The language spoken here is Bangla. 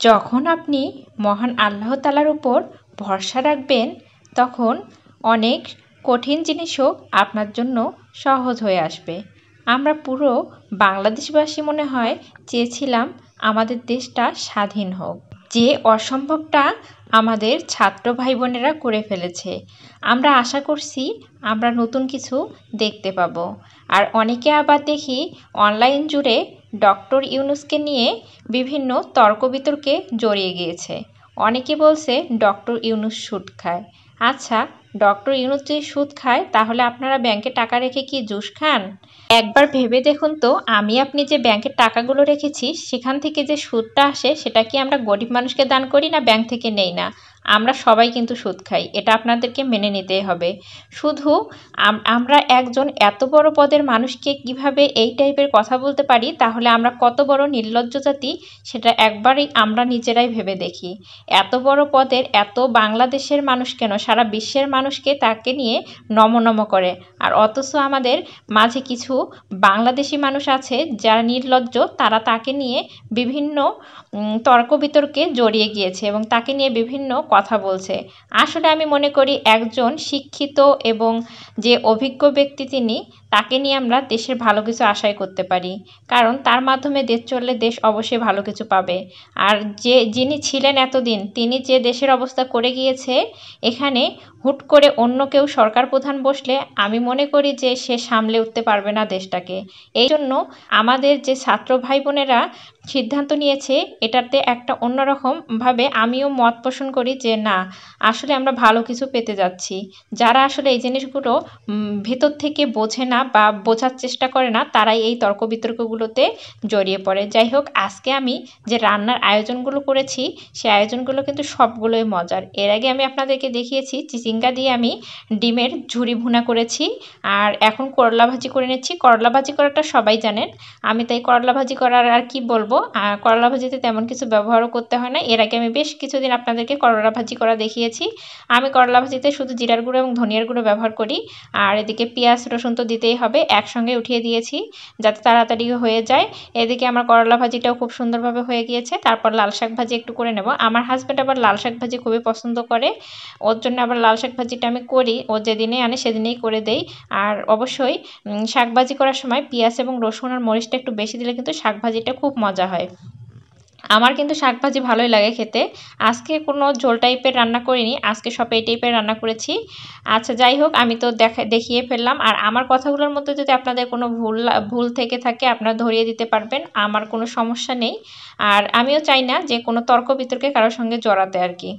যখন আপনি মহান আল্লাহ তাআলার উপর ভরসা রাখবেন, তখন অনেক কঠিন জিনিসও আপনার জন্য সহজ হয়ে আসবে। আমরা পুরো বাংলাদেশবাসী মনে হয় চেয়েছিলাম আমাদের দেশটা স্বাধীন হোক। যে অসম্ভবটা আমাদের ছাত্র ভাই বোনেরা করে ফেলেছে। আমরা আশা করছি আমরা নতুন কিছু দেখতে পাবো। আর অনেকে আবার দেখি অনলাইন জুড়ে ডক্টর ইউনূসকে নিয়ে বিভিন্ন তর্ক বিতর্কে জড়িয়ে গিয়েছে। অনেকে বলছে ডক্টর ইউনূস সুদ খায়। আচ্ছা, ডক্টর ইউনূস যদি সুদ খায়, তাহলে আপনারা ব্যাংকে টাকা রেখে কি জুস খান? একবার ভেবে দেখুন তো, আপনি যে ব্যাংকের টাকাগুলো রেখেছি, সেখান থেকে যে সুদটা আসে, সেটা কি আমরা গরিব মানুষকে দান করি না ব্যাংক থেকে নেই না? আমরা সবাই কিন্তু সুদ খাই, এটা আপনাদেরকে মেনে নিতেই হবে। শুধু আমরা একজন এত বড় পদের মানুষকে কিভাবে এই টাইপের কথা বলতে পারি, তাহলে আমরা কত বড় নির্লজ্জ জাতি, সেটা একবারই আমরা নিজেরাই ভেবে দেখি। এত বড় পদের এত বাংলাদেশের মানুষ কেন, সারা বিশ্বের মানুষকে তাকে নিয়ে নম করে। আর অথচ আমাদের মাঝে কিছু বাংলাদেশি মানুষ আছে যারা নির্লজ্জ, তারা তাকে নিয়ে বিভিন্ন তর্ক বিতর্কে জড়িয়ে গিয়েছে এবং তাকে নিয়ে বিভিন্ন কথা বলছে। আসলে আমি মনে করি একজন শিক্ষিত এবং যে অভিজ্ঞ ব্যক্তি তিনি, তাকে নিয়ে আমরা দেশের ভালো কিছু আশাই করতে পারি। কারণ তার মাধ্যমে দেশ চললে দেশ অবশ্যই ভালো কিছু পাবে। আর যিনি ছিলেন এতদিন, তিনি যে দেশের অবস্থা করে গিয়েছে, এখানে হুট করে অন্য কেউ সরকার প্রধান বসলে আমি মনে করি যে সে সামলে উঠতে পারবে না দেশটাকে। এই জন্য আমাদের যে ছাত্র ভাই বোনেরা সিদ্ধান্ত নিয়েছে, এটাতে একটা অন্যরকমভাবে আমিও মত পোষণ করি যে না, আসলে আমরা ভালো কিছু পেতে যাচ্ছি। যারা আসলে এই জিনিসগুলো ভেতর থেকে বোঝে না বা বোঝার চেষ্টা করে না, তারাই এই তর্ক বিতর্কগুলোতে জড়িয়ে পড়ে। যাই হোক, আজকে আমি যে রান্নার আয়োজনগুলো করেছি, সেই আয়োজনগুলো কিন্তু সবগুলোই মজার। এর আগে আমি আপনাদেরকে দেখিয়েছি চিচিঙ্গা দিয়ে আমি ডিমের ঝুরি ভুনা করেছি, আর এখন করলা ভাজি করে নিচ্ছি। করলা ভাজি করাটা সবাই জানেন, আমি তাই করলা ভাজি করার আর কি বলবো। করলা ভাজিতে তেমন কিছু ব্যবহারও করতে হয় না। এর আগে আমি বেশ কিছুদিন আপনাদেরকে করলা ভাজি করা দেখিয়েছি। আমি করলা ভাজিতে শুধু জিরার গুঁড়ো এবং ধনিয়ার গুঁড়ো ব্যবহার করি। আর এদিকে পেঁয়াজ রসুন তো দিতেই হবে, একসঙ্গে উঠিয়ে দিয়েছি যাতে তাড়াতাড়ি হয়ে যায়। এদিকে আমার করলা ভাজিটাও খুব সুন্দরভাবে হয়ে গিয়েছে। তারপর লাল শাক ভাজি একটু করে নেব। আমার হাজব্যান্ড আবার লাল শাক ভাজি খুবই পছন্দ করে, ওর জন্য আবার লাল শাক ভাজিটা আমি করি, ও যেদিনে আনে সেদিনেই করে দেই। আর অবশ্যই শাক ভাজি করার সময় পেঁয়াজ এবং রসুন আর মরিচটা একটু বেশি দিলে কিন্তু শাক ভাজিটা খুব মজা হয়। আমার কিন্তু শাক ভাজি ভালোই লাগে খেতে। আজকে কোনো ঝোল টাইপের রান্না করিনি, আজকে সব এই টাইপের রান্না করেছি। আচ্ছা, যাই হোক, আমি তো দেখিয়ে ফেললাম। আর আমার কথাগুলোর মধ্যে যদি আপনাদের কোনো ভুল থেকে থাকে, আপনারা ধরিয়ে দিতে পারবেন, আমার কোনো সমস্যা নেই। আর আমিও চাই না যে কোনো তর্ক বিতর্কে কারোর সঙ্গে জড়াতে আর কি।